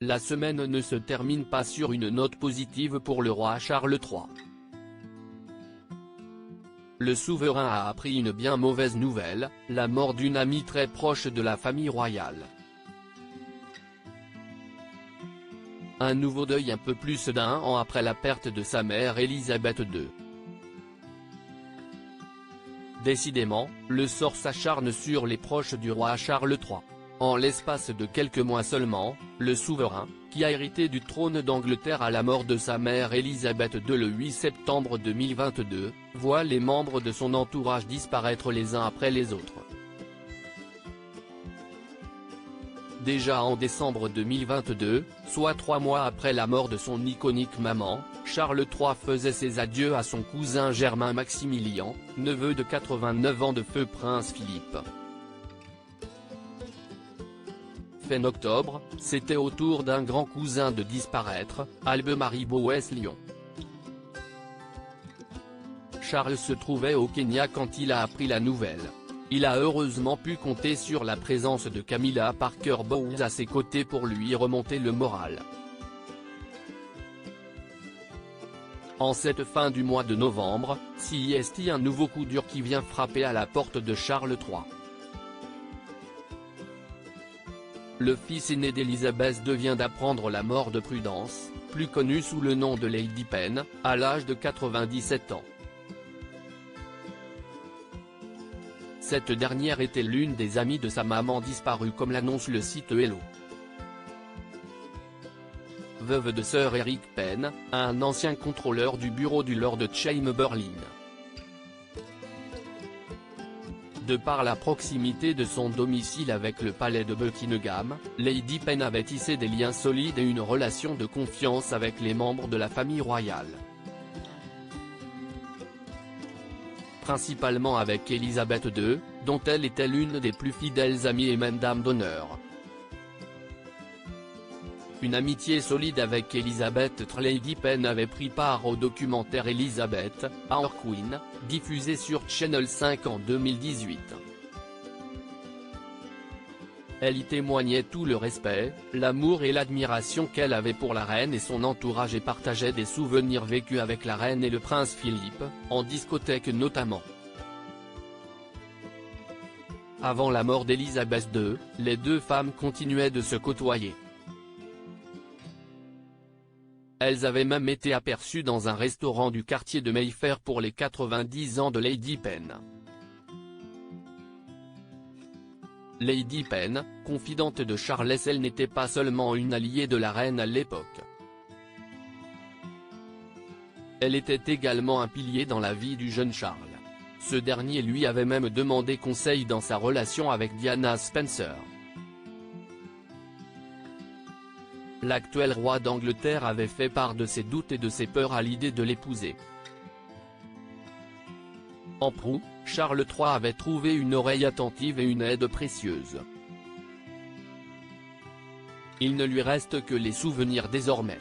La semaine ne se termine pas sur une note positive pour le roi Charles III. Le souverain a appris une bien mauvaise nouvelle, la mort d'une amie très proche de la famille royale. Un nouveau deuil un peu plus d'un an après la perte de sa mère Élisabeth II. Décidément, le sort s'acharne sur les proches du roi Charles III. En l'espace de quelques mois seulement, le souverain, qui a hérité du trône d'Angleterre à la mort de sa mère Élisabeth II le 8 septembre 2022, voit les membres de son entourage disparaître les uns après les autres. Déjà en décembre 2022, soit 3 mois après la mort de son iconique maman, Charles III faisait ses adieux à son cousin Germain Maximilien, neveu de 89 ans de feu prince Philippe. Fin octobre, c'était au tour d'un grand cousin de disparaître, Albemarie Boès-Lyon. Charles se trouvait au Kenya quand il a appris la nouvelle. Il a heureusement pu compter sur la présence de Camilla Parker Bowles à ses côtés pour lui remonter le moral. En cette fin du mois de novembre, c'est un nouveau coup dur qui vient frapper à la porte de Charles III. Le fils aîné d'Élisabeth II vient d'apprendre la mort de Prudence, plus connue sous le nom de Lady Penn, à l'âge de 97 ans. Cette dernière était l'une des amies de sa maman disparue comme l'annonce le site Hello. Veuve de Sir Eric Penn, un ancien contrôleur du bureau du Lord Chamberlain. De par la proximité de son domicile avec le palais de Buckingham, Lady Penn avait tissé des liens solides et une relation de confiance avec les membres de la famille royale. Principalement avec Élisabeth II, dont elle était l'une des plus fidèles amies et même dame d'honneur. Une amitié solide avec Elizabeth III. Lady Penn avait pris part au documentaire Elizabeth, Our Queen, diffusé sur Channel 5 en 2018. Elle y témoignait tout le respect, l'amour et l'admiration qu'elle avait pour la reine et son entourage et partageait des souvenirs vécus avec la reine et le prince Philippe, en discothèque notamment. Avant la mort d'Élisabeth II, les deux femmes continuaient de se côtoyer. Elles avaient même été aperçues dans un restaurant du quartier de Mayfair pour les 90 ans de Lady Penn. Lady Penn, confidente de Charles, elle n'était pas seulement une alliée de la reine à l'époque. Elle était également un pilier dans la vie du jeune Charles. Ce dernier lui avait même demandé conseil dans sa relation avec Diana Spencer. L'actuel roi d'Angleterre avait fait part de ses doutes et de ses peurs à l'idée de l'épouser. En proue, Charles III avait trouvé une oreille attentive et une aide précieuse. Il ne lui reste que les souvenirs désormais.